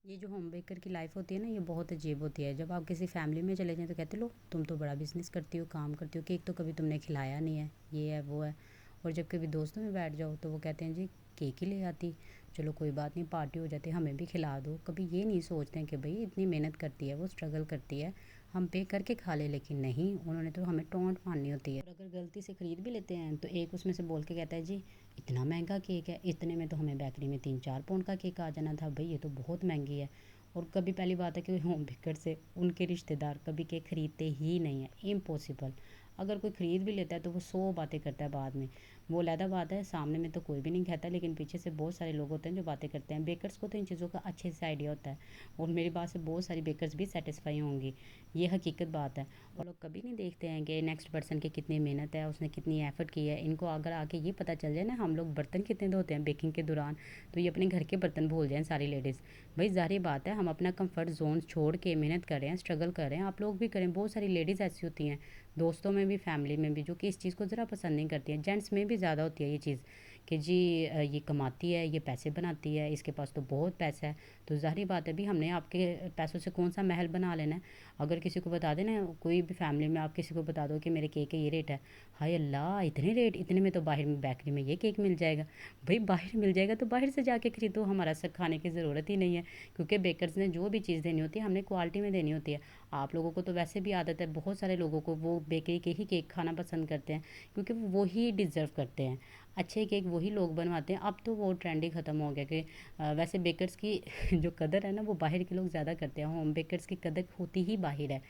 ये जो home baker की लाइफ होती है ना, ये बहुत अजीब होती है। जब आप किसी फैमिली में चले जाएं तो कहते लो तुम तो बड़ा बिजनेस करती हो, काम करती हो, केक तो कभी तुमने खिलाया नहीं है, ये है वो है। और जब कभी दोस्तों में बैठ जाओ तो वो कहते हैं जी केक ही ले आती, चलो कोई बात नहीं, पार्टी हो जाती, हमें भी खिला दो। कभी ये नहीं सोचते हैं कि भाई इतनी मेहनत करती है, वो स्ट्रगल करती है, हम पे करके खा ले। लेकिन नहीं, उन्होंने तो हमें टोंट मारनी होती है। और अगर गलती से ख़रीद भी लेते हैं तो एक उसमें से बोल के कहता है जी इतना महंगा केक है, इतने में तो हमें बेकरी में 3-4 पाउंड का केक आ जाना था, भाई ये तो बहुत महंगी है। और कभी पहली बात है कि होम बेकर से उनके रिश्तेदार कभी केक ख़रीदते ही नहीं है, इम्पॉसिबल। अगर कोई ख़रीद भी लेता है तो वो 100 बातें करता है बाद में। वो अलहदा बात है, सामने में तो कोई भी नहीं कहता, लेकिन पीछे से बहुत सारे लोग होते हैं जो बातें करते हैं। बेकर्स को तो इन चीज़ों का अच्छे से आइडिया होता है, और मेरी बात से बहुत सारी बेकर्स भी सेटिस्फाई होंगी, ये हकीकत बात है। और लोग कभी नहीं देखते हैं कि नेक्स्ट पर्सन की कितनी मेहनत है, उसने कितनी एफर्ट की है। इनको अगर आके ये पता चल जाए ना हम लोग बर्तन कितने धोते हैं बेकिंग के दौरान, तो ये अपने घर के बर्तन भूल जाएं सारी लेडीज़। भाई ज़ाहिर बात है, हम अपना कंफर्ट जोन छोड़ के मेहनत कर रहे हैं, स्ट्रगल कर रहे हैं, आप लोग भी करें। बहुत सारी लेडीज़ ऐसी होती हैं, दोस्तों में भी फैमिली में भी, जो कि इस चीज़ को ज़रा पसंद नहीं करती हैं। जेंट्स में भी ज़्यादा होती है ये चीज़ कि जी ये कमाती है, ये पैसे बनाती है, इसके पास तो बहुत पैसा है। तो ज़ाहिर बात है भी, हमने आपके पैसों से कौन सा महल बना लेना है। अगर किसी को बता देना, कोई भी फैमिली में आप किसी को बता दो कि मेरे केक का ये रेट है, हाय अल्लाह इतने रेट, इतने में तो बाहर में बेकरी में ये केक मिल जाएगा। भाई बाहर मिल जाएगा तो बाहर से जाके खरीदो, हमारा सर खाने की ज़रूरत ही नहीं है। क्योंकि बेकर्स ने जो भी चीज़ देनी होती है हमने क्वालिटी में देनी होती है। आप लोगों को तो वैसे भी आदत है, बहुत सारे लोगों को वो बेकरी के ही केक खाना पसंद करते हैं, क्योंकि वो ही डिज़र्व करते हैं। अच्छे केक वही लोग बनवाते हैं। अब तो वो ट्रेंड ही ख़त्म हो गया कि वैसे बेकर्स की जो कदर है ना, वो बाहर के लोग ज़्यादा करते हैं, होम बेकर्स की कदर होती ही बाहर है।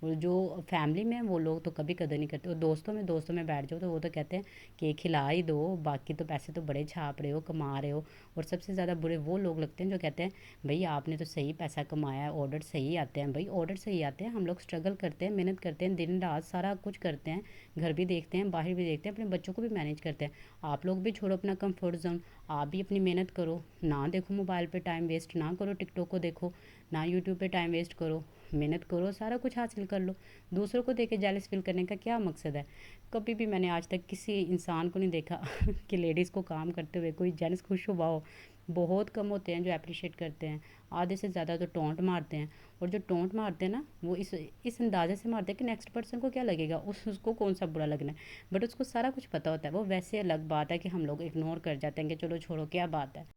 वो जो फैमिली में वो लोग तो कभी कदर नहीं करते। और दोस्तों में बैठ जाओ तो वो तो कहते हैं केक खिला ही दो, बाकी तो पैसे तो बड़े छाप रहे हो, कमा रहे हो। और सबसे ज़्यादा बुरे वो लोग लगते हैं जो कहते हैं भाई आपने तो सही पैसा कमाया है, ऑर्डर सही आते हैं। भाई ऑर्डर सही आते हैं, हम लोग स्ट्रगल करते हैं, मेहनत करते हैं, दिन रात सारा कुछ करते हैं, घर भी देखते हैं, बाहर भी देखते हैं, अपने बच्चों को भी मैनेज करते हैं। आप लोग भी छोड़ो अपना कंफर्ट जोन, आप भी अपनी मेहनत करो। ना देखो मोबाइल पे टाइम वेस्ट, ना करो टिकटॉक को देखो, ना यूट्यूब पे टाइम वेस्ट करो, मेहनत करो, सारा कुछ हासिल कर लो। दूसरों को देख के जेलस फील करने का क्या मकसद है। कभी भी मैंने आज तक किसी इंसान को नहीं देखा कि लेडीज़ को काम करते हुए कोई जेंट्स खुश हुआ हो। बहुत कम होते हैं जो अप्रिशिएट करते हैं, आधे से ज़्यादा तो टोंट मारते हैं। और जो टोंट मारते हैं ना, वो इस अंदाजे से मारते हैं कि नेक्स्ट पर्सन को क्या लगेगा, उसको कौन सा बुरा लगना है। बट उसको सारा कुछ पता होता है। वो वैसे अलग बात है कि हम लोग इग्नोर कर जाते हैं कि चलो छोड़ो क्या बात है।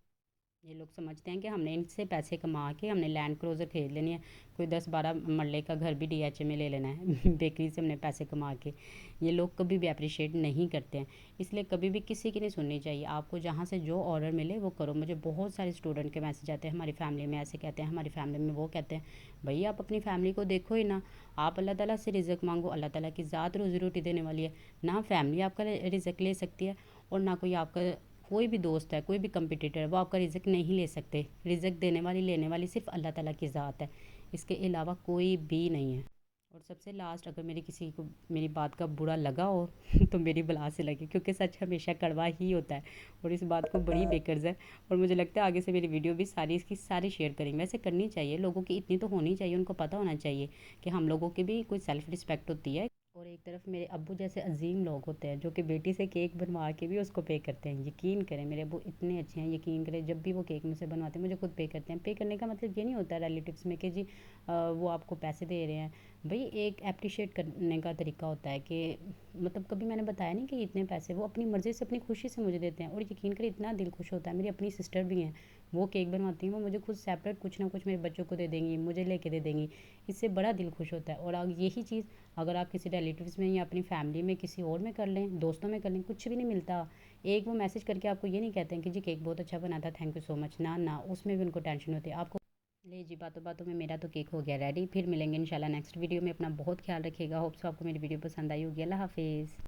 ये लोग समझते हैं कि हमने इनसे पैसे कमा के हमने लैंड क्रूज़र खरीद लेनी है, कोई 10-12 मरले का घर भी डीएचए में ले लेना है बेकरी से हमने पैसे कमा के। ये लोग कभी भी अप्रिशिएट नहीं करते हैं। इसलिए कभी भी किसी की नहीं सुननी चाहिए। आपको जहाँ से जो ऑर्डर मिले वो करो। मुझे बहुत सारे स्टूडेंट के मैसेज आते हैं, हमारी फैमिली में ऐसे कहते हैं, हमारी फैमिली में वो कहते हैं। भाई आप अपनी फैमिली को देखो ही ना। आप अल्लाह ताला से रिज़्क मांगो, अल्लाह ताला की ज़ात रोज़ी रोटी देने वाली है। ना फैमिली आपका रिज़्क ले सकती है, और ना कोई आपका कोई भी दोस्त है, कोई भी कंपटीटर है, वो आपका रिज़्क नहीं ले सकते। रिज़्क देने वाली लेने वाली सिर्फ अल्लाह ताला की ज़ात है, इसके अलावा कोई भी नहीं है। और सबसे लास्ट, अगर मेरी किसी को मेरी बात का बुरा लगा हो तो मेरी बला से लगे, क्योंकि सच हमेशा कड़वा ही होता है। और इस बात को बड़ी बेकर्स है। और मुझे लगता है आगे से मेरी वीडियो भी सारी इसकी सारी शेयर करेंगे। वैसे करनी चाहिए, लोगों की इतनी तो होनी चाहिए, उनको पता होना चाहिए कि हम लोगों की भी कोई सेल्फ रिस्पेक्ट होती है। और एक तरफ मेरे अब्बू जैसे अजीम लोग होते हैं जो कि बेटी से केक बनवा के भी उसको पे करते हैं। यकीन करें, मेरे अब्बू इतने अच्छे हैं, यकीन करें, जब भी वो केक मुझसे बनवाते हैं मुझे खुद पे करते हैं। पे करने का मतलब ये नहीं होता रिलेटिव्स में कि जी वो आपको पैसे दे रहे हैं। भाई एक अप्रिशिएट करने का तरीका होता है कि मतलब कभी मैंने बताया नहीं कि इतने पैसे वो अपनी मर्ज़ी से अपनी खुशी से मुझे देते हैं। और यकीन करें इतना दिल खुश होता है। मेरी अपनी सिस्टर भी हैं, वो केक बनवाती हैं, वो मुझे खुद सेपरेट कुछ ना कुछ मेरे बच्चों को दे देंगी, मुझे लेके दे देंगी। इससे बड़ा दिल खुश होता है। और यही चीज़ अगर आप किसी रिलेटिव्स में या अपनी फैमिली में किसी और में कर लें, दोस्तों में कर लें, कुछ भी नहीं मिलता। एक वो मैसेज करके आपको ये नहीं कहते हैं कि जी केक बहुत अच्छा बना था, थैंक यू सो मच, ना ना, उसमें भी उनको टेंशन होती है आपको। ले जी, बातों बातों में मेरा तो केक हो गया रेडी। फिर मिलेंगे इंशाल्लाह नेक्स्ट वीडियो में। अपना बहुत ख्याल रखिएगा। होप्स आपको मेरी वीडियो पसंद आई होगी। अल्लाह हाफिज़।